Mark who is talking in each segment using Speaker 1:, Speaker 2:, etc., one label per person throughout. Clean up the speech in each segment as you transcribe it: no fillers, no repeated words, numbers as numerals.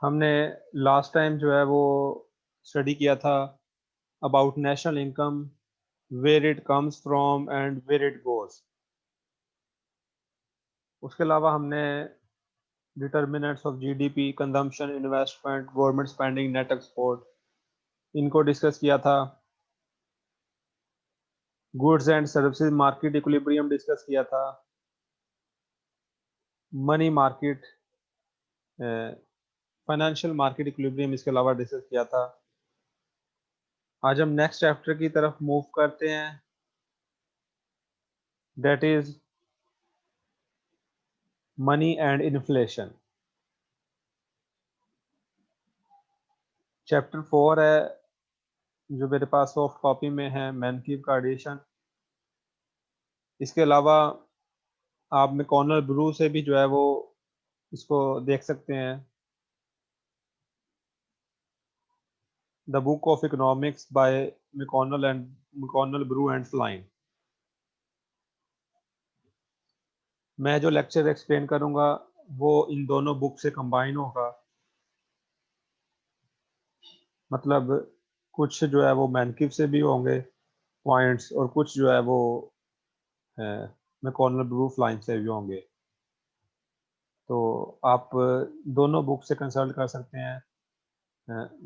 Speaker 1: हमने last time जो है वो स्टडी किया था about national income, where it comes from and where it goes. उसके अलावा हमने determinants of GDP, consumption, investment, government spending, net export, इनको डिस्कस किया था। Goods and services market equilibrium discuss किया था। Money market, financial market equilibrium इसके अलावा डिस्कस किया था। आज हम नेक्स्ट चैप्टर की तरफ मूव करते हैं, that is money and inflation. Chapter 4 है जो मेरे पास सॉफ्ट कॉपी में है, मैनकीव का एडिशन। इसके अलावा आप मैकॉनल ब्रू से भी जो है वो इसको देख सकते हैं, the book of economics by McConnell Brue and Flynn. मैं जो लेक्चर एक्सप्लेन करूंगा वो इन दोनों बुक से कंबाइन होगा। मतलब कुछ जो है वो मैनकीव से भी होंगे पॉइंट्स, और कुछ जो है वो मैकॉनल ब्रू फ्लाइन से भी होंगे। तो आप दोनों बुक से कंसल्ट कर सकते हैं।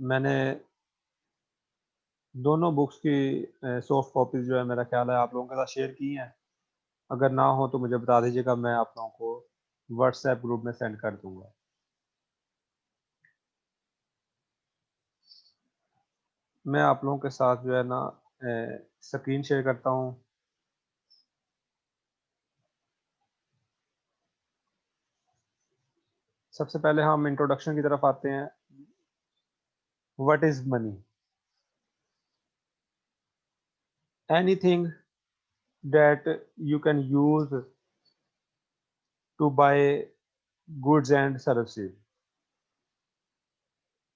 Speaker 1: मैंने दोनों बुक्स की सॉफ्ट कॉपीज जो है मेरा ख्याल है आप लोगों के साथ शेयर की हैं। अगर ना हो तो मुझे बता दीजिएगा, मैं आप लोगों को व्हाट्सएप ग्रुप में सेंड कर दूंगा। मैं आप लोगों के साथ जो है ना स्क्रीन शेयर करता हूँ। सबसे पहले हम इंट्रोडक्शन की तरफ आते हैं। What is money? Anything that you can use to buy goods and services.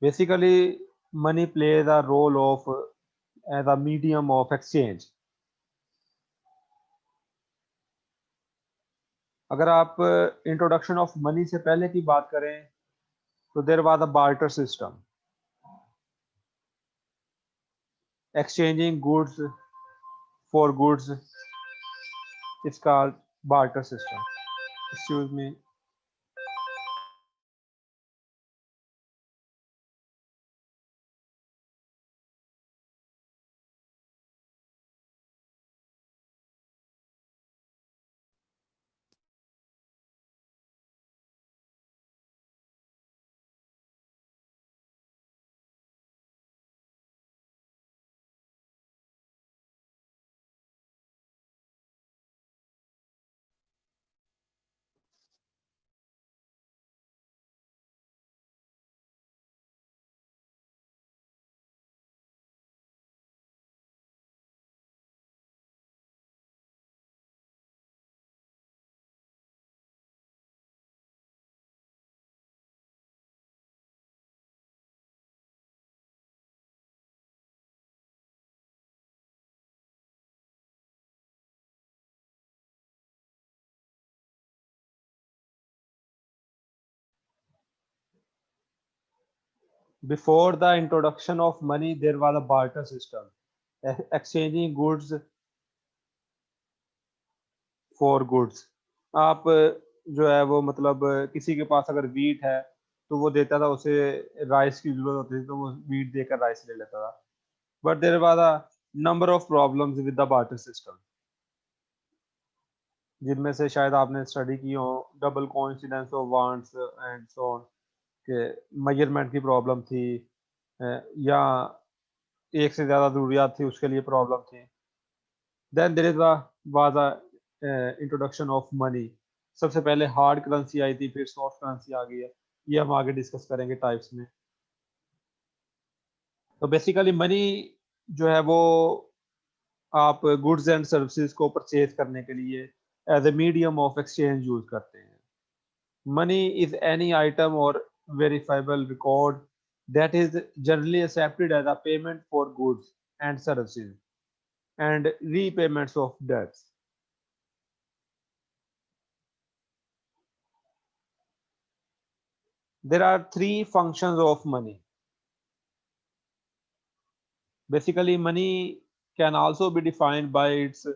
Speaker 1: Basically, money plays a role of as a medium of exchange. अगर आप इंट्रोडक्शन ऑफ मनी से पहले की बात करें तो there was a barter system, exchanging goods for goods it's called barter system. Excuse me. Before the introduction of money, there was a barter system, exchanging goods for goods. आप जो है वो मतलब किसी के पास अगर वीट है तो वो देता था, उसे राइस की जरूरत होती थी तो वो वीट देकर राइस ले लेता था। But there was a number of problems with the barter system, जिनमें से शायद आपने स्टडी की हो, double coincidence of wants and so on, के मेजरमेंट की प्रॉब्लम थी, या एक से ज्यादा जरूरियात थी उसके लिए प्रॉब्लम थी। Then there is was a introduction of money. सबसे पहले हार्ड करेंसी आई थी, फिर सॉफ्ट करेंसी आ गई है। ये हम आगे डिस्कस करेंगे टाइप्स में। तो बेसिकली मनी जो है वो आप गुड्स एंड सर्विसेज को परचेज करने के लिए as a medium of exchange use करते हैं। Money is any item or verifiable record that is generally accepted as a payment for goods and services and repayments of debts. There are three functions of money. Basically, money can also be defined by its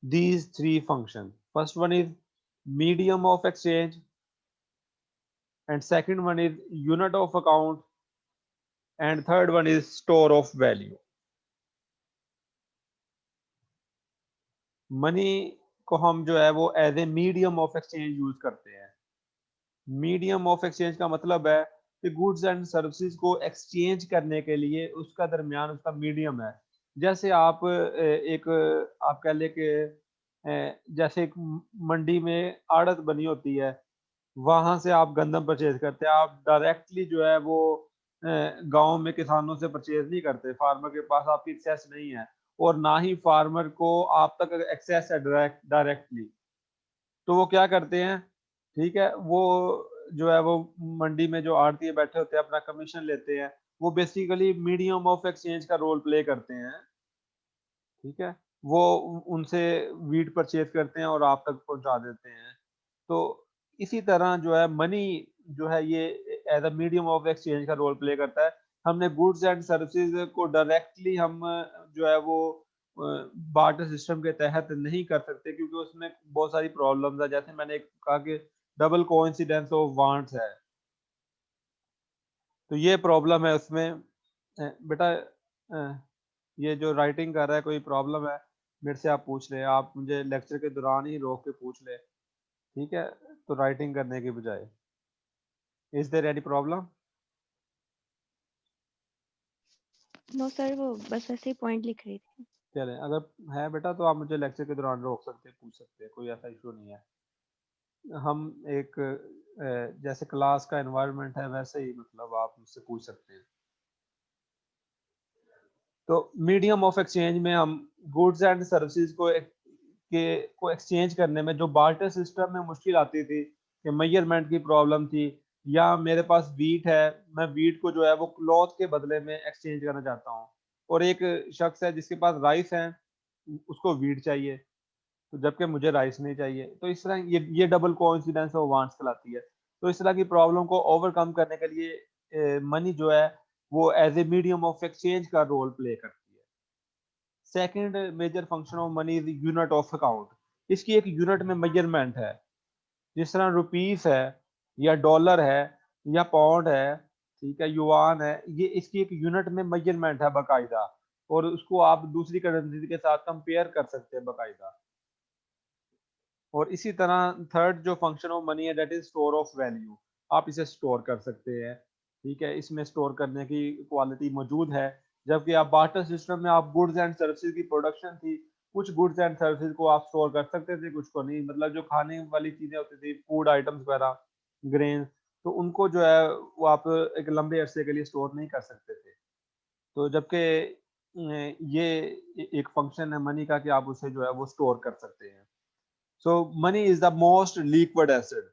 Speaker 1: these three functions. First one is medium of exchange, and second one is unit of account, and third one is store of value. Money को हम जो है वो as a medium of exchange use करते हैं। Medium of exchange का मतलब है कि गुड्स एंड सर्विसेज को एक्सचेंज करने के लिए उसका दरमियान उसका मीडियम है। जैसे आप एक आप कह ले कि जैसे एक मंडी में आड़त बनी होती है, वहां से आप गंदम परचेज करते हैं। आप डायरेक्टली जो है वो गांव में किसानों से परचेज नहीं करते, फार्मर के पास आपकी एक्सेस नहीं है और ना ही फार्मर को आप तक एक्सेस है डायरेक्टली। तो वो क्या करते हैं, ठीक है, वो जो है वो मंडी में जो आड़ती बैठे होते हैं अपना कमीशन लेते हैं, वो बेसिकली मीडियम ऑफ एक्सचेंज का रोल प्ले करते हैं। ठीक है, वो उनसे वीट परचेज करते हैं और आप तक पहुंचा देते हैं। तो इसी तरह जो है मनी जो है ये as a medium of exchange का रोल प्ले करता है। हमने गुड्स एंड सर्विसेज को डायरेक्टली हम जो है वो बार्टर सिस्टम के तहत नहीं कर सकते, क्योंकि उसमें बहुत सारी प्रॉब्लम्स है। जैसे मैंने कहा कि डबल कोइंसिडेंस ऑफ वांट्स है, तो ये प्रॉब्लम है उसमें। बेटा ये जो राइटिंग कर रहा है कोई प्रॉब्लम है, मेरे से आप पूछ ले, आप मुझे लेक्चर के दौरान ही रोक के पूछ ले, ठीक है, तो राइटिंग करने की बजाय। Is there any problem?
Speaker 2: No sir, वो बस ऐसे ही पॉइंट लिख रही थी।
Speaker 1: चले, अगर है बेटा तो आप मुझे लेक्चर के दौरान रोक सकते हैं, पूछ सकते हैं, कोई ऐसा इशू नहीं है। हम एक जैसे क्लास का एनवायरनमेंट है वैसे ही मतलब आप मुझसे पूछ सकते हैं। तो मीडियम ऑफ एक्सचेंज में हम गुड्स एंड सर्विसेज को एक्सचेंज करने में जो बार्टर सिस्टम में मुश्किल आती थी कि मेजरमेंट की प्रॉब्लम थी, या मेरे पास वीट है, मैं वीट को जो है वो क्लॉथ के बदले में एक्सचेंज करना चाहता हूँ, और एक शख्स है जिसके पास राइस है, उसको वीट चाहिए, तो जबकि मुझे राइस नहीं चाहिए। तो इस तरह ये डबल कोइंसिडेंस ऑफ वांट्स कहलाती है। तो इस तरह की प्रॉब्लम को ओवरकम करने के लिए मनी जो है वो as a medium of exchange का रोल प्ले करती है। Second major function of money is unit of account. इसकी एक यूनिट में मेजरमेंट है। जिस तरह रुपीस है या डॉलर है या पाउंड है, ठीक है, युआन है, ये इसकी एक यूनिट में मेजरमेंट है बाकायदा, और उसको आप दूसरी करेंसी के साथ कंपेयर कर सकते हैं बाकायदा। और इसी तरह थर्ड जो फंक्शन ऑफ मनी है that is store of value. आप इसे स्टोर कर सकते हैं, ठीक है, इसमें स्टोर करने की क्वालिटी मौजूद है। जबकि आप बार्टर सिस्टम में आप गुड्स एंड सर्विसेज की प्रोडक्शन थी, कुछ गुड्स एंड सर्विसेज को आप स्टोर कर सकते थे, कुछ को नहीं। मतलब जो खाने वाली चीजें होती थी, फूड आइटम्स वगैरह, ग्रेन, तो उनको जो है वो आप एक लंबे अरसे के लिए स्टोर नहीं कर सकते थे। तो जबकि ये एक फंक्शन है मनी का कि आप उसे जो है वो स्टोर कर सकते हैं। So money is the most liquid asset.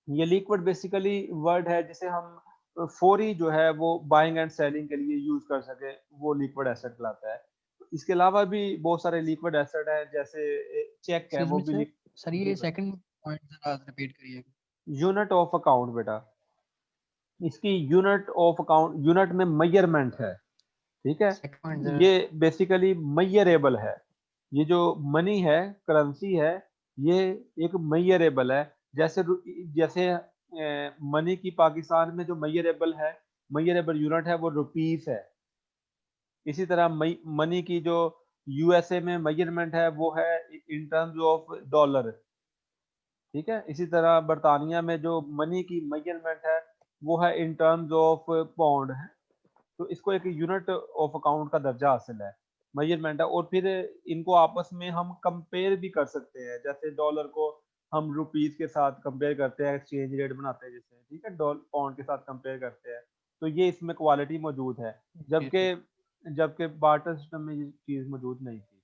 Speaker 1: ये लिक्विड बेसिकली वर्ड है जिसे हम फौरी जो है वो बाइंग एंड सेलिंग के लिए यूज कर सके, वो लिक्विड एसेट कहलाता है। इसके अलावा भी बहुत सारे लिक्विड एसेट है, जैसे चेक है
Speaker 3: एक्सक्यूज
Speaker 1: वो
Speaker 3: मी
Speaker 1: भी
Speaker 3: सर, सर
Speaker 1: जी
Speaker 3: ये
Speaker 1: बेटा।
Speaker 3: सेकंड पॉइंट जरा रिपीट करिएगा।
Speaker 1: यूनिट ऑफ अकाउंट बेटा, इसकी यूनिट ऑफ अकाउंट, यूनिट में मेजरमेंट है, ठीक है।
Speaker 3: सेकंड पॉइंट जरा।
Speaker 1: ये बेसिकली मेजरेबल है। ये जो मनी है, करेंसी है, ये एक मेजरेबल है। जैसे जैसे मनी की पाकिस्तान में जो मेजरेबल है, मेजरेबल यूनिट है वो रुपीस है। इसी तरह मनी की जो यूएसए में मेजरमेंट है वो है इन टर्म्स ऑफ डॉलर, ठीक है। इसी तरह बरतानिया में जो मनी की मेजरमेंट है वो है इन टर्म्स ऑफ पाउंड है। तो इसको एक यूनिट ऑफ अकाउंट का दर्जा हासिल है, मेजरमेंट है। और फिर इनको आपस में हम कंपेयर भी कर सकते हैं। जैसे डॉलर को हम रुपीस के साथ कंपेयर करते हैं, एक्सचेंज रेट बनाते हैं जिससे, ठीक है, पाउंड के साथ कंपेयर करते हैं। तो ये इसमें क्वालिटी मौजूद है,
Speaker 3: जी
Speaker 1: जबकि
Speaker 3: सर।
Speaker 1: जबकि बार्टर सिस्टम में ये चीज मौजूद नहीं थी।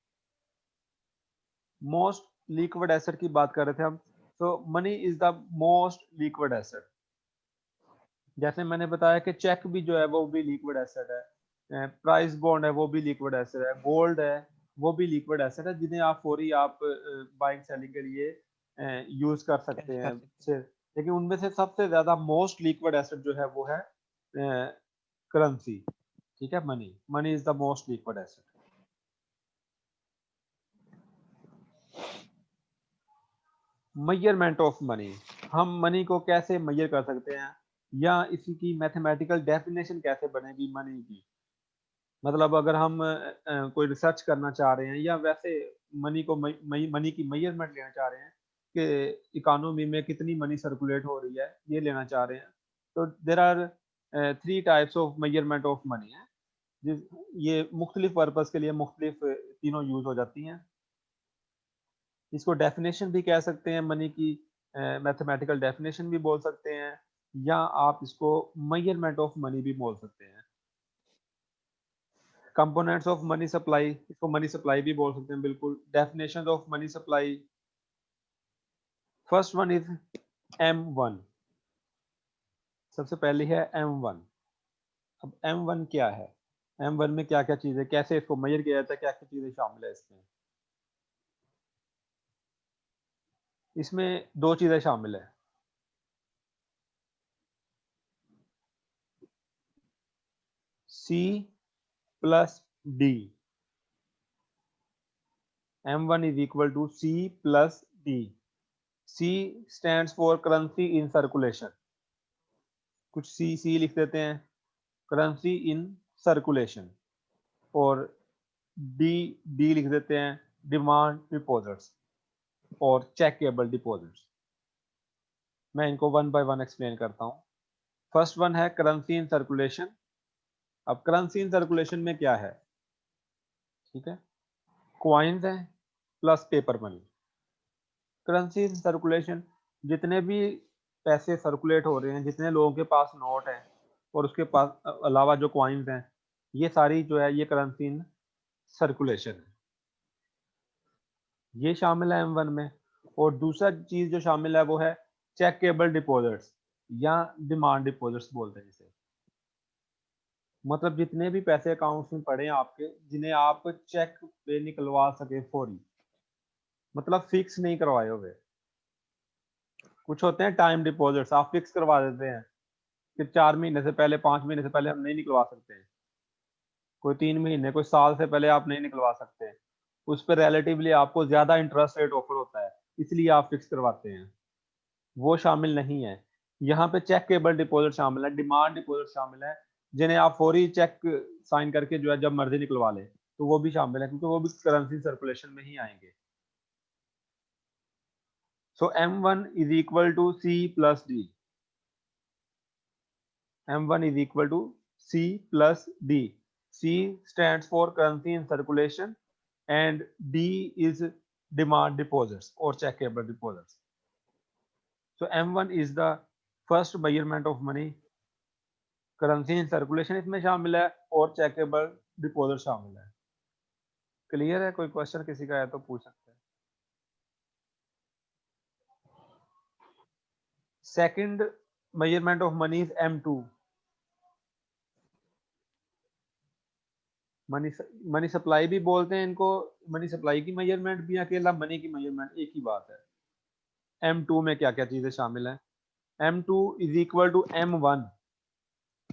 Speaker 1: मोस्ट लिक्विड एसेट की बात कर रहे थे हम। तो money is the most liquid asset. जैसे मैंने बताया कि चेक भी जो है वो भी लिक्विड एसेट है, प्राइस बॉन्ड है वो भी लिक्विड एसेट है, गोल्ड है वो भी लिक्विड एसेट है, जिन्हें आप फौरी आप बाइंग सेलिंग के लिए यूज कर सकते
Speaker 3: कैश कर
Speaker 1: हैं।
Speaker 3: सकते हैं।
Speaker 1: लेकिन उनमें से सबसे ज्यादा मोस्ट लिक्विड एसेट जो है वो है करेंसी, ठीक है, money. Money is the most liquid asset. Measurement of money, हम मनी को कैसे मेजर कर सकते हैं या इसी की मैथमेटिकल डेफिनेशन कैसे बनेगी मनी की। मतलब अगर हम कोई रिसर्च करना चाह रहे हैं या वैसे मनी को मनी की मेजरमेंट लेना चाह रहे हैं कि इकोनॉमी में कितनी मनी सर्कुलेट हो रही है, ये लेना चाह रहे हैं, तो there are 3 types of measurement of money है। ये मुख्तलिफ पर्पस के लिए मुख्तलिफ तीनों यूज हो जाती हैं। इसको डेफिनेशन भी कह सकते हैं मनी की, मैथमेटिकल डेफिनेशन भी बोल सकते हैं, या आप इसको मेजरमेंट ऑफ मनी भी बोल सकते हैं। कंपोनेंट्स ऑफ मनी सप्लाई, इसको मनी सप्लाई भी बोल सकते हैं बिल्कुल। Definition of money supply, first one is M1, सबसे पहली है M1। अब M1 क्या है, M1 में क्या क्या चीजें, कैसे इसको मेजर किया जाता है, क्या क्या चीजें शामिल है इसमें। इसमें दो चीजें शामिल है, C plus D। M1 is equal to C plus D। C stands for currency in circulation, कुछ C लिख देते हैं, करेंसी इन सर्कुलेशन, और डी लिख देते हैं डिमांड डिपॉजिट्स और चेकेबल डिपॉजिट्स। मैं इनको वन बाय वन एक्सप्लेन करता हूँ। फर्स्ट वन है करेंसी इन सर्कुलेशन। अब करेंसी इन सर्कुलेशन में क्या है, ठीक है, क्वाइंस है plus paper money. Currency in circulation, जितने भी पैसे सर्कुलेट हो रहे हैं, जितने लोगों के पास नोट है और उसके पास अलावा जो क्वाइंस हैं, ये सारी जो है ये करेंसी इन सर्कुलेशन है, ये शामिल है M1 में। और दूसरा चीज जो शामिल है वो है चेकेबल डिपॉजिट्स या डिमांड डिपॉजिट्स बोलते हैं इसे। मतलब जितने भी पैसे अकाउंट्स में पड़े हैं आपके, जिन्हें आप चेक पे निकलवा सके फौरी, मतलब फिक्स नहीं करवाए हुए। कुछ होते हैं टाइम डिपॉजिट्स, आप फिक्स करवा देते हैं कि 4 महीने से पहले, 5 महीने से पहले हम नहीं निकलवा सकते हैं, कोई 3 महीने, कोई साल से पहले आप नहीं निकलवा सकते, उस पर रिलेटिवली आपको ज्यादा इंटरेस्ट रेट ऑफर होता है, इसलिए आप फिक्स करवाते हैं, वो शामिल नहीं है। यहाँ पे चेकेबल डिपॉजिट शामिल है, डिमांड डिपॉजिट शामिल है, जिन्हें आप फौरी चेक साइन करके जो है जब मर्जी निकलवा ले, तो वो भी शामिल है, क्योंकि वो भी करेंसी सर्कुलेशन में ही आएंगे। So M1 is equal to C plus D। M1 is equal to C plus D। C stands for currency in circulation and D is demand deposits or checkable deposits। So M1 is the first measurement of money। Currency in circulation इसमें शामिल है और checkable deposit शामिल है। Clear है? कोई question किसी का है तो पूछ सकते हैं। Second measurement of money is M2। Money supply भी बोलते हैं इनको, मनी सप्लाई की मेजरमेंट भी, अकेला मनी की मेजरमेंट एक ही बात है। M2 में क्या क्या चीजें शामिल हैं? M2 is equal to M1।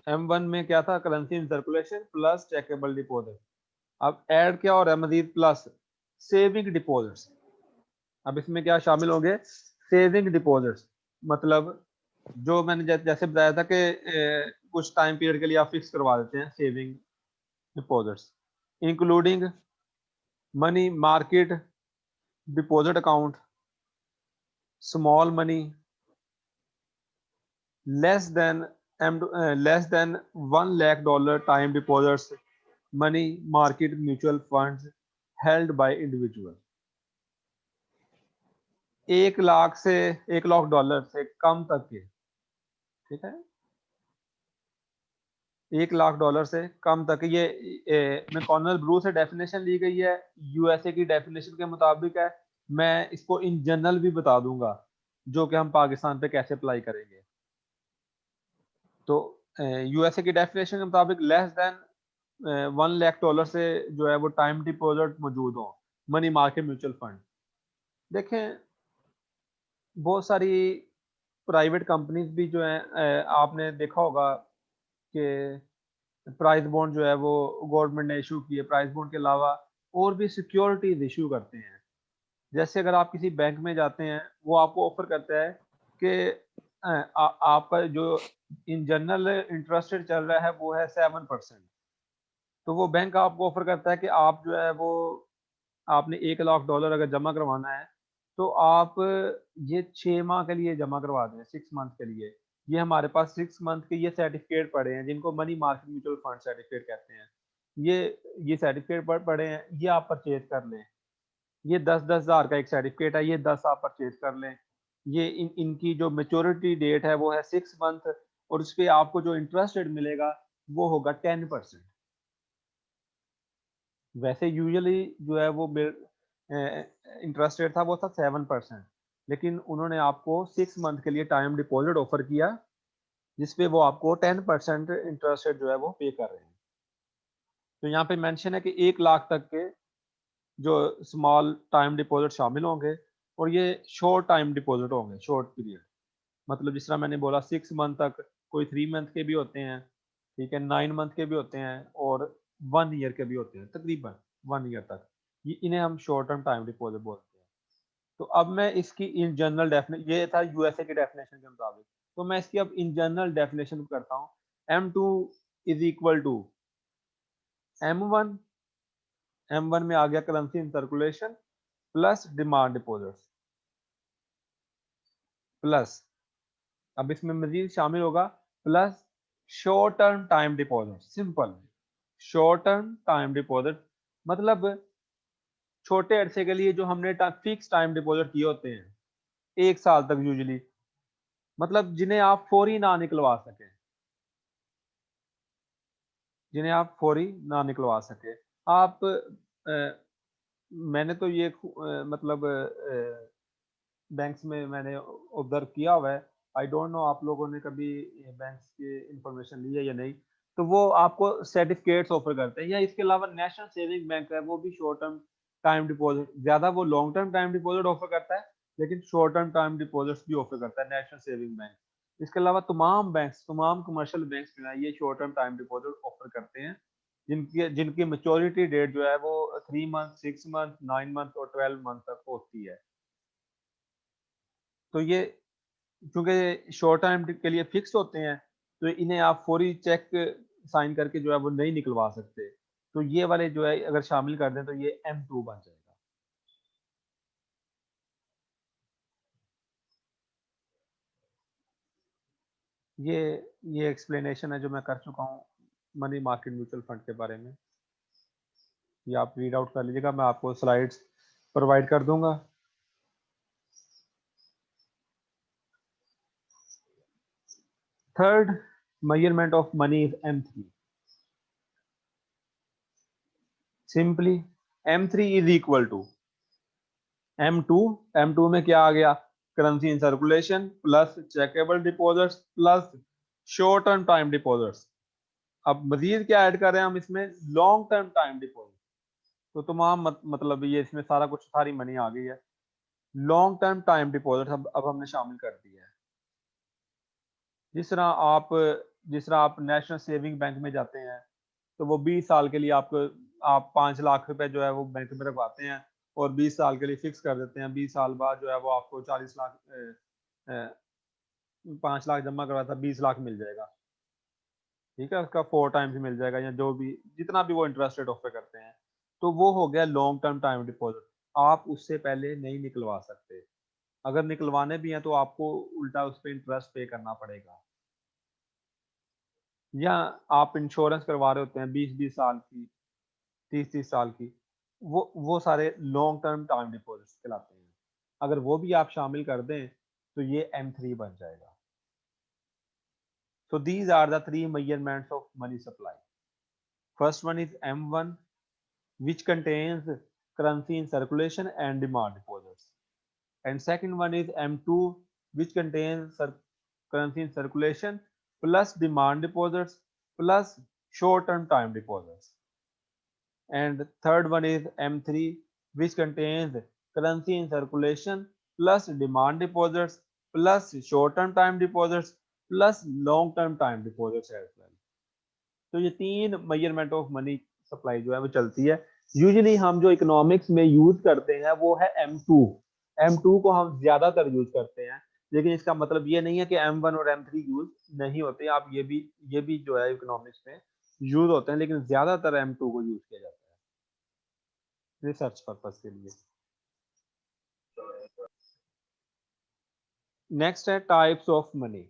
Speaker 1: M1 में क्या था, currency in circulation plus checkable deposit. अब ऐड क्या हो रहा है मजीद, प्लस सेविंग डिपॉजिट्स। अब इसमें क्या शामिल होंगे, सेविंग डिपॉजिट्स, मतलब जो मैंने जैसे बताया था कि कुछ टाइम पीरियड के लिए आप फिक्स करवा देते हैं saving deposits, including money market deposit account, small money, less than $1 lakh time deposits, money market mutual funds held by individual. 1 lakh से $1 लाख से कम तक के, ठीक है, $1 लाख से कम तक, ये मैकॉनल ब्रू से डेफिनेशन ली गई है, यूएसए की डेफिनेशन के मुताबिक है। मैं इसको इन जनरल भी बता दूंगा जो कि हम पाकिस्तान पे कैसे अप्लाई करेंगे। तो यूएसए की डेफिनेशन के मुताबिक लेस देन $1 लाख से जो है वो टाइम डिपॉजिट मौजूद हो, मनी मार्केट म्यूचुअल फंड। देखें बहुत सारी प्राइवेट कंपनीज भी जो है आपने देखा होगा कि प्राइस बॉन्ड जो है वो गवर्नमेंट ने इशू किए, प्राइस बॉन्ड के अलावा और भी सिक्योरिटीज इशू करते हैं। जैसे अगर आप किसी बैंक में जाते हैं, वो आपको ऑफर करता है कि आपका जो इन जनरल इंटरेस्ट रेट चल रहा है वो है 7%। तो वो बैंक आपको ऑफर करता है कि आप जो है वो आपने $1 लाख अगर जमा करवाना है तो आप ये 6 माह के लिए जमा करवा दें, 6 मंथ के लिए। ये हमारे पास 6 मंथ के ये सर्टिफिकेट पड़े हैं जिनको money market mutual fund certificate कहते हैं। ये सर्टिफिकेट पड़े हैं, ये आप परचेज कर लें। ये 10-10 हज़ार का एक सर्टिफिकेट है, ये 10 आप परचेज कर लें। ये इनकी जो मैच्योरिटी डेट है वो है 6 मंथ और उस पे आपको जो इंटरेस्ट रेट मिलेगा वो होगा 10%। वैसे यूजुअली जो है वो इंटरेस्ट रेट था वो था 7%, लेकिन उन्होंने आपको 6 मंथ के लिए टाइम डिपॉजिट ऑफर किया जिसपे वो आपको 10% इंटरेस्ट रेट जो है वो पे कर रहे हैं। तो यहाँ पे मेंशन है कि 1 लाख तक के जो स्मॉल टाइम डिपॉजिट शामिल होंगे और ये शॉर्ट टाइम डिपॉजिट होंगे, शॉर्ट पीरियड। मतलब जिस तरह मैंने बोला 6 मंथ तक, कोई 3 मंथ के भी होते हैं, ठीक है, 9 मंथ के भी होते हैं और 1 ईयर के भी होते हैं, तकरीबन 1 ईयर तक। ये इन्हें हम शॉर्ट टर्म टाइम डिपॉजिट बोलते हैं। तो अब मैं इसकी इन जनरल डेफिनेशन, ये था यूएसए की डेफिनेशन के मुताबिक, तो मैं इसकी अब इन जनरल डेफिनेशन करता हूँ। M2 is equal to M1, M1 में आ गया currency in circulation plus demand deposits plus, अब इसमें मजीद शामिल होगा plus short term time deposit. Simple short term time deposit मतलब छोटे अरसे के लिए जो हमने फिक्स टाइम डिपॉजिट किए होते हैं 1 साल तक यूजुअली, मतलब जिन्हें आप फौरी ना निकलवा सकें, जिन्हें आप फौरी ना निकलवा सके। आप मैंने तो ये मतलब बैंक्स में मैंने ऑब्जर्व किया हुआ है। आई डोंट नो आप लोगों ने कभी बैंक्स की इंफॉर्मेशन ली है या नहीं। तो वो आपको सर्टिफिकेट्स ऑफर करते हैं, या इसके अलावा नेशनल सेविंग बैंक है वो भी शॉर्ट टर्म टाइम डिपॉजिट, ज्यादा वो long term time deposit offer करता है लेकिन शॉर्ट टर्म टाइम डिपॉजिट्स भी ऑफर करता है नेशनल सेविंग बैंक। इसके अलावा तमाम बैंक्स, तमाम कमर्शियल बैंक्स जो है ये short term time deposit offer करते हैं जिनकी जिनकी मेच्योरिटी डेट जो है वो 3 मंथ, 6 मंथ, 9 मंथ और 12 मंथ तक होती है। तो ये चूंकि शॉर्ट टाइम के लिए फिक्स होते हैं तो इन्हें आप फौरी चेक साइन करके जो है वो नहीं निकलवा सकते। तो ये वाले जो है अगर शामिल कर दें तो ये M2 बन जाएगा। ये ये एक्सप्लेनेशन है जो मैं कर चुका हूँ मनी मार्केट म्यूचुअल फंड के बारे में। ये आप रीड आउट कर लीजिएगा, मैं आपको स्लाइड्स प्रोवाइड कर दूंगा। Third measurement of money is M3। Simply M3 is equal to M2। M2 में क्या आ गया? Currency in circulation plus checkable deposits plus short term time deposits. अब मजीद क्या ऐड कर रहे हैं हम इसमें? Long term time deposit. तो तमाम मतलब ये इसमें सारा कुछ, सारी मनी आ गई है। लॉन्ग टर्म टाइम डिपॉजिट अब हमने शामिल कर दिया है। जिस तरह आप नेशनल सेविंग बैंक में जाते हैं तो वो 20 साल के लिए आपको, आप 5 लाख रुपए जो है वो बैंक में रखवाते हैं और 20 साल के लिए फिक्स कर देते हैं। 20 साल बाद जो है वो आपको 40 लाख 5 लाख जमा करवाया था, 20 लाख मिल जाएगा, ठीक है, उसका 4 टाइम्स मिल जाएगा या जो भी जितना भी वो इंटरेस्ट रेट ऑफर करते हैं। तो वो हो गया लॉन्ग टर्म टाइम डिपॉजिट। आप उससे पहले नहीं निकलवा सकते। अगर निकलवाने भी हैं तो आपको उल्टा उस पर इंटरेस्ट पे करना पड़ेगा। या आप इंश्योरेंस करवा रहे होते हैं 20-20 साल की, 30-30 साल की, वो सारे लॉन्ग टर्म टाइम डिपॉजिट्स कहलाते हैं। अगर वो भी आप शामिल कर दें तो ये M3 बन जाएगा। So these are the three measurements of money supply. First one is M1, which contains currency in circulation and demand deposits. And second one is M2, which contains currency in circulation plus demand deposits plus short-term time deposits. And third one is M3, which contains currency in circulation plus demand deposits plus short term time deposits plus long term time deposits as well. तो ये 3 measurement of money supply जो है वो चलती है। Usually हम जो economics में यूज करते हैं वो है M2। M2 को हम ज्यादातर यूज करते हैं, लेकिन इसका मतलब ये नहीं है कि M1 और M3 यूज नहीं होते। आप ये भी जो है इकोनॉमिक्स में यूज होते हैं, लेकिन ज्यादातर M2 को यूज किया जाता है रिसर्च पर्पस के लिए। नेक्स्ट है types of money.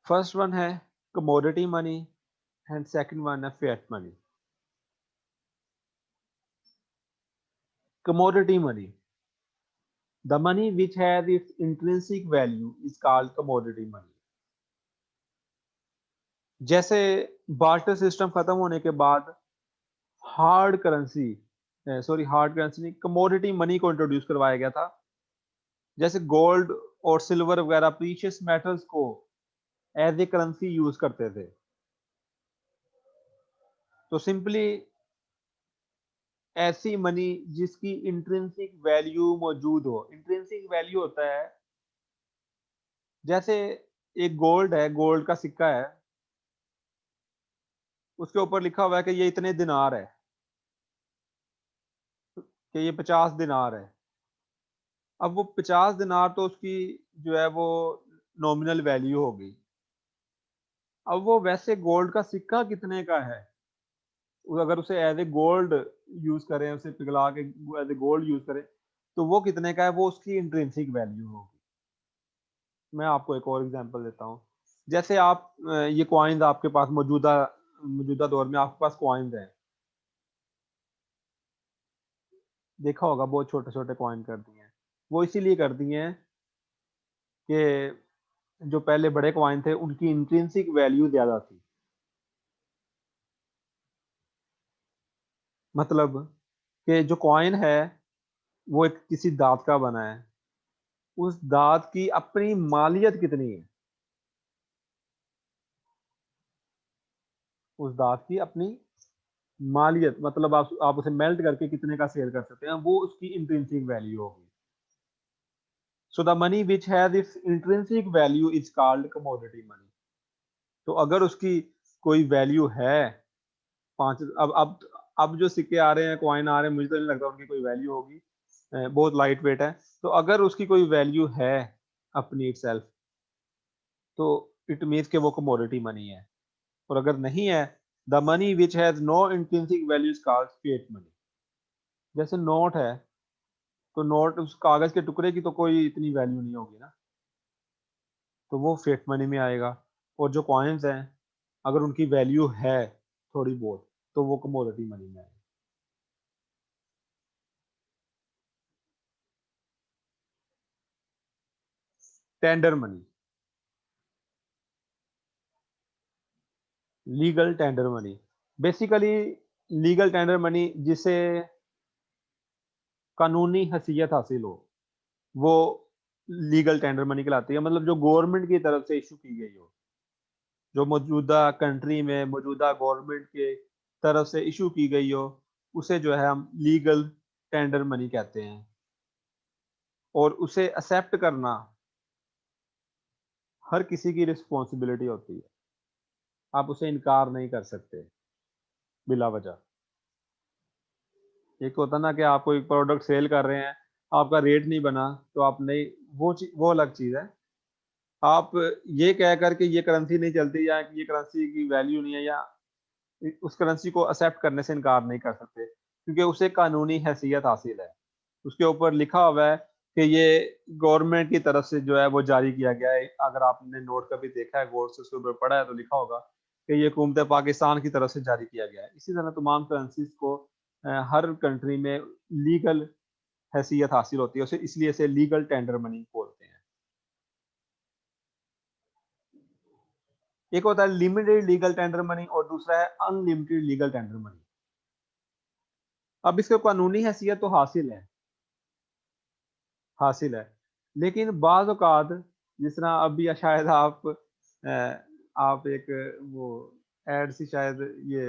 Speaker 1: First one है commodity money and second one है fiat money. Commodity money, the money which has its intrinsic value is called commodity money। जैसे बार्टर सिस्टम खत्म होने के बाद हार्ड करेंसी नहीं, कमोडिटी मनी को introduce करवाया गया था। जैसे गोल्ड और सिल्वर वगैरह प्रीशियस मेटल्स को एज ए करेंसी यूज करते थे, तो सिंपली ऐसी मनी जिसकी इंट्रिंसिक वैल्यू मौजूद हो। इंट्रिंसिक वैल्यू होता है, जैसे एक गोल्ड है, गोल्ड का सिक्का है, उसके ऊपर लिखा हुआ है कि ये इतने दिनार है, कि ये 50 दिनार है। अब वो 50 दिनार तो उसकी जो है वो नॉमिनल वैल्यू होगी। अब वो वैसे गोल्ड का सिक्का कितने का है, अगर उसे एज ए गोल्ड यूज करें, उसे पिघला के एज ए गोल्ड यूज करें, तो वो कितने का है, वो उसकी इंट्रिंसिक वैल्यू होगी। मैं आपको एक और एग्जांपल देता हूँ। जैसे आप ये कॉइन्स आपके पास मौजूदा मौजूदा दौर में आपके पास कॉइन्स हैं, देखा होगा बहुत छोटे छोटे कॉइन कर दिए हैं। वो इसीलिए कर दिए हैं कि जो पहले बड़े कॉइन थे उनकी इंट्रिंसिक वैल्यू ज्यादा थी। मतलब कि जो कॉइन है वो एक किसी धात का बना है, उस धात की अपनी मालियत कितनी है, उस धात की अपनी मालियत मतलब आप उसे मेल्ट करके कितने का सेल कर सकते हैं, वो उसकी इंट्रिंसिक वैल्यू होगी। So the money which has its intrinsic value is called commodity money. तो अगर उसकी कोई वैल्यू है, पांच अब जो सिक्के आ रहे हैं, कॉइन आ रहे हैं, मुझे तो नहीं लगता उनकी कोई वैल्यू होगी, बहुत लाइट वेट है। तो अगर उसकी कोई वैल्यू है अपनी इटसेल्फ, तो इट मीन्स कि वो कमोडिटी मनी है। और अगर नहीं है, the money which has no intrinsic value is called fiat money. जैसे नोट है, तो नोट उस कागज के टुकड़े की तो कोई इतनी वैल्यू नहीं होगी ना, तो वो फिएट मनी में आएगा। और जो कॉइन्स हैं, अगर उनकी वैल्यू है थोड़ी बहुत, तो वो कमोडिटी मनी में आएगा। Tender money, legal tender money, basically legal tender money जिसे कानूनी हैसियत हासिल हो, वो लीगल टेंडर मनी कहलाती है। मतलब जो गवर्नमेंट की तरफ से इशू की गई हो, जो मौजूदा कंट्री में मौजूदा गवर्नमेंट के तरफ से इशू की गई हो, उसे जो है हम लीगल टेंडर मनी कहते हैं। और उसे एक्सेप्ट करना हर किसी की रिस्पॉन्सिबिलिटी होती है, आप उसे इनकार नहीं कर सकते बिला वजह। एक होता ना कि आप कोई प्रोडक्ट सेल कर रहे हैं, आपका रेट नहीं बना, तो आप नहीं, वो अलग चीज है। आप ये कह करके ये करेंसी नहीं चलती, या ये करेंसी की वैल्यू नहीं है, या उस करेंसी को एक्सेप्ट करने से इनकार नहीं कर सकते, क्योंकि उसे कानूनी हैसियत हासिल है। उसके ऊपर लिखा हुआ है कि ये गवर्नमेंट की तरफ से जो है वो जारी किया गया है। अगर आपने नोट कभी देखा है गौर से, उसके ऊपर पढ़ा है, तो लिखा होगा कि ये हुकूमत पाकिस्तान की तरफ से जारी किया गया है। इसी तरह तमाम करेंसीज को हर कंट्री में लीगल हैसियत हासिल होती है, उसे इसलिए इसे लीगल टेंडर मनी बोलते हैं। एक होता है लिमिटेड लीगल टेंडर मनी और दूसरा है अनलिमिटेड लीगल टेंडर मनी। अब इसको कानूनी हैसियत तो हासिल है, लेकिन बाज़ औक़ात, जिस तरह अभी शायद आप एक वो एड सी शायद ये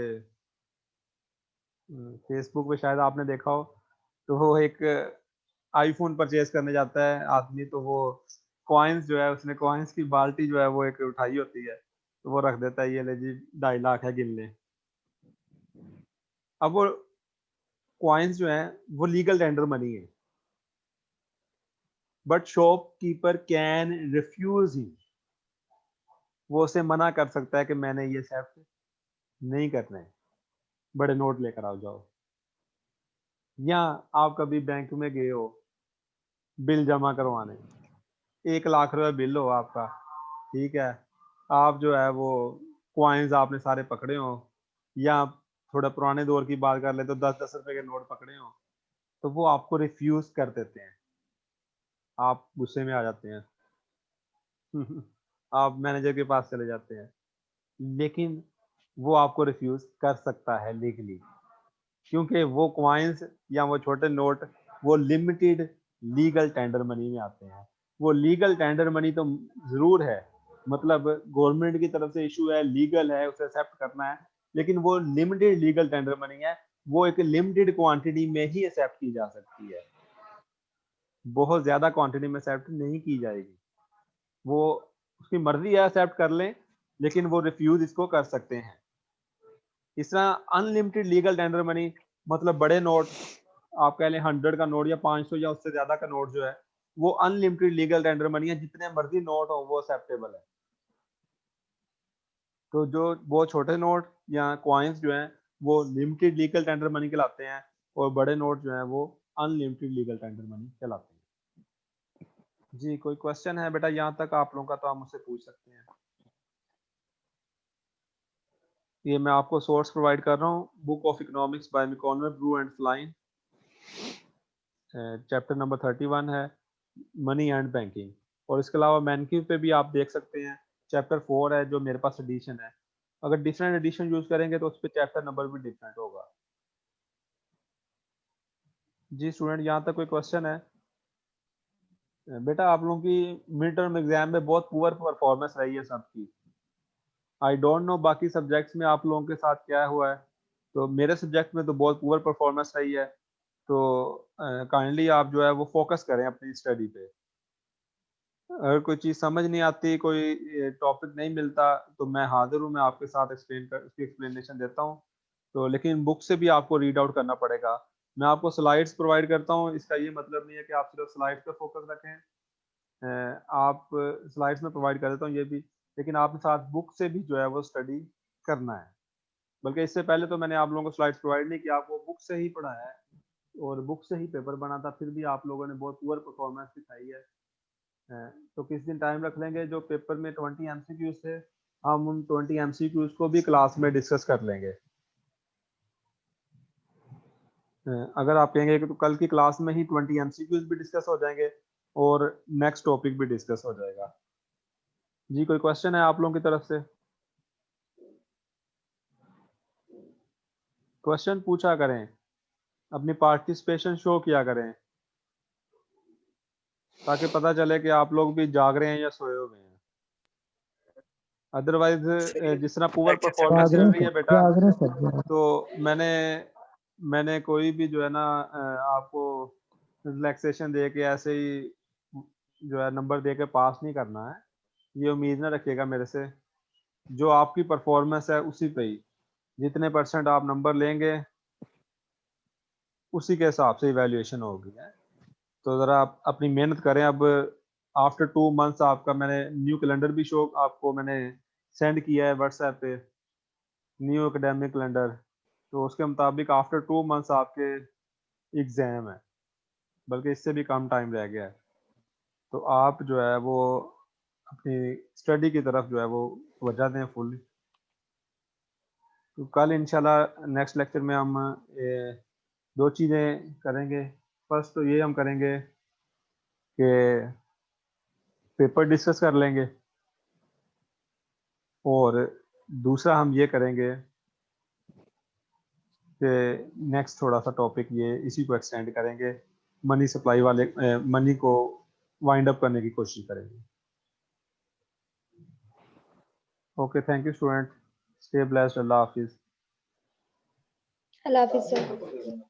Speaker 1: फेसबुक पे शायद आपने देखा हो तो वो एक आईफोन परचेज करने जाता है आदमी, तो वो कॉइन्स जो है, उसने कॉइन्स की बाल्टी जो है वो एक उठाई होती है, तो वो रख देता है, ये ले जी 2.5 लाख है, गिन ले। अब वो कॉइन्स जो है वो लीगल टेंडर मनी है, but shopkeeper can refuse him, वो उसे मना कर सकता है कि मैंने ये सेफ्ट नहीं करना है, बड़े नोट लेकर आओ जाओ। या आप कभी बैंक में गए हो बिल जमा करवाने, 1 लाख रुपए बिल हो आपका, ठीक है, आप जो है वो कॉइन्स आपने सारे पकड़े हो, या थोड़ा पुराने दौर की बात कर ले तो 10-10 रुपए के नोट पकड़े हो, तो वो आपको रिफ्यूज कर देते हैं, आप गुस्से में आ जाते हैं आप मैनेजर के पास चले जाते हैं, लेकिन वो आपको रिफ्यूज कर सकता है लीगली, क्योंकि वो कॉइन्स या वो छोटे नोट वो लिमिटेड लीगल टेंडर मनी में आते हैं। वो लीगल टेंडर मनी तो जरूर है, मतलब गवर्नमेंट की तरफ से इशू है, लीगल है, उसे एक्सेप्ट करना है, लेकिन वो लिमिटेड लीगल टेंडर मनी है, वो एक लिमिटेड क्वांटिटी में ही एक्सेप्ट की जा सकती है, बहुत ज्यादा क्वांटिटी में एक्सेप्ट नहीं की जाएगी। वो उसकी मर्जी है, एक्सेप्ट कर लें, लेकिन वो रिफ्यूज इसको कर सकते हैं। इस तरह अनलिमिटेड लीगल टेंडर मनी, मतलब बड़े नोट, आप कह लें 100 का नोट या 500 या उससे ज्यादा का नोट जो है, वो अनलिमिटेड लीगल टेंडर मनी है, जितने मर्जी नोट हो वो एक्सेप्टेबल है। तो जो वो छोटे नोट या कॉइन्स जो हैं वो लिमिटेड लीगल टेंडर मनी कहलाते हैं, और बड़े नोट जो हैं वो अनलिमिटेड लीगल टेंडर मनी कहलाते हैं। जी कोई क्वेश्चन है बेटा यहाँ तक आप लोगों का, तो आप मुझसे पूछ सकते हैं। ये मैं आपको सोर्स प्रोवाइड कर रहा हूँ, book of economics by McConnell, Brue and Flynn, chapter number 31 है मनी एंड बैंकिंग, और इसके अलावा मैनक्यू पे भी आप देख सकते हैं, चैप्टर 4 है जो मेरे पास एडिशन है, अगर डिफरेंट एडिशन यूज करेंगे तो उस पर चैप्टर नंबर भी डिफरेंट होगा। जी स्टूडेंट यहाँ तक कोई क्वेश्चन है? बेटा आप लोगों की मिड टर्म एग्जाम में बहुत पुअर परफॉर्मेंस रही है सबकी, आई डोंट नो बाकी सब्जेक्ट्स में आप लोगों के साथ क्या हुआ है, तो मेरे सब्जेक्ट में तो बहुत पुअर परफॉर्मेंस रही है, तो काइंडली आप जो है वो फोकस करें अपनी स्टडी पे। अगर कोई चीज़ समझ नहीं आती, कोई टॉपिक नहीं मिलता, तो मैं हाजिर हूँ, मैं आपके साथ एक्सप्लेन कर उसकी एक्सप्लेनेशन देता हूँ, तो लेकिन बुक से भी आपको रीड आउट करना पड़ेगा। मैं आपको स्लाइड्स प्रोवाइड करता हूँ, इसका ये मतलब नहीं है कि आप सिर्फ स्लाइड्स पे फोकस रखें, आप स्लाइड्स में प्रोवाइड कर देता हूँ ये भी, लेकिन आपके साथ बुक से भी जो है वो स्टडी करना है। बल्कि इससे पहले तो मैंने आप लोगों को स्लाइड्स प्रोवाइड नहीं किया, आपको बुक से ही पढ़ाया है, और बुक से ही पेपर बना था, फिर भी आप लोगों ने बहुत पुअर परफॉर्मेंस दिखाई है। तो किस दिन टाइम रख लेंगे, जो पेपर में 20 एमसीक्यूज थे, हम उन 20 एमसीक्यूज को भी क्लास में डिस्कस कर लेंगे। अगर आप कहेंगे कि तो कल की क्लास में ही 20 एमसीक्यूज भी डिस्कस हो जाएंगे और नेक्स्ट टॉपिक भी डिस्कस हो जाएगा। जी कोई क्वेश्चन है आप लोगों की तरफ से? क्वेश्चन पूछा करें, अपनी पार्टिसिपेशन शो किया करें, ताकि पता चले कि आप लोग भी जाग रहे हैं या सोए हुए हैं। अदरवाइज जिस तरह पुअर परफॉर्मेंस चल रही है बेटा, तो मैंने मैंने कोई भी जो है ना आपको रिलैक्सेशन दे के ऐसे ही जो है नंबर दे के पास नहीं करना है, ये उम्मीद ना रखिएगा मेरे से। जो आपकी परफॉर्मेंस है उसी पे ही, जितने परसेंट आप नंबर लेंगे उसी के हिसाब से इवैल्यूएशन होगी है। तो ज़रा आप अपनी मेहनत करें। अब आफ्टर 2 मंथ्स आपका मैंने न्यू कैलेंडर भी शो आपको मैंने सेंड किया है व्हाट्सएप पे, न्यू एकेडमिक कैलेंडर, तो उसके मुताबिक आफ्टर 2 मंथ्स आपके एग्ज़ाम है, बल्कि इससे भी कम टाइम रह गया है। तो आप जो है वो अपनी स्टडी की तरफ जो है वो तवज्जो दें फुल। तो कल इंशाल्लाह नेक्स्ट लेक्चर में हम दो चीज़ें करेंगे। फर्स्ट तो ये हम करेंगे कि पेपर डिस्कस कर लेंगे, और दूसरा हम ये करेंगे कि नेक्स्ट थोड़ा सा टॉपिक ये इसी को एक्सटेंड करेंगे, मनी सप्लाई वाले मनी को वाइंड अप करने की कोशिश करेंगे। Okay thank you student, stay blessed, अल्लाह हाफिज़।
Speaker 2: अल्लाह हाफिज़ सर।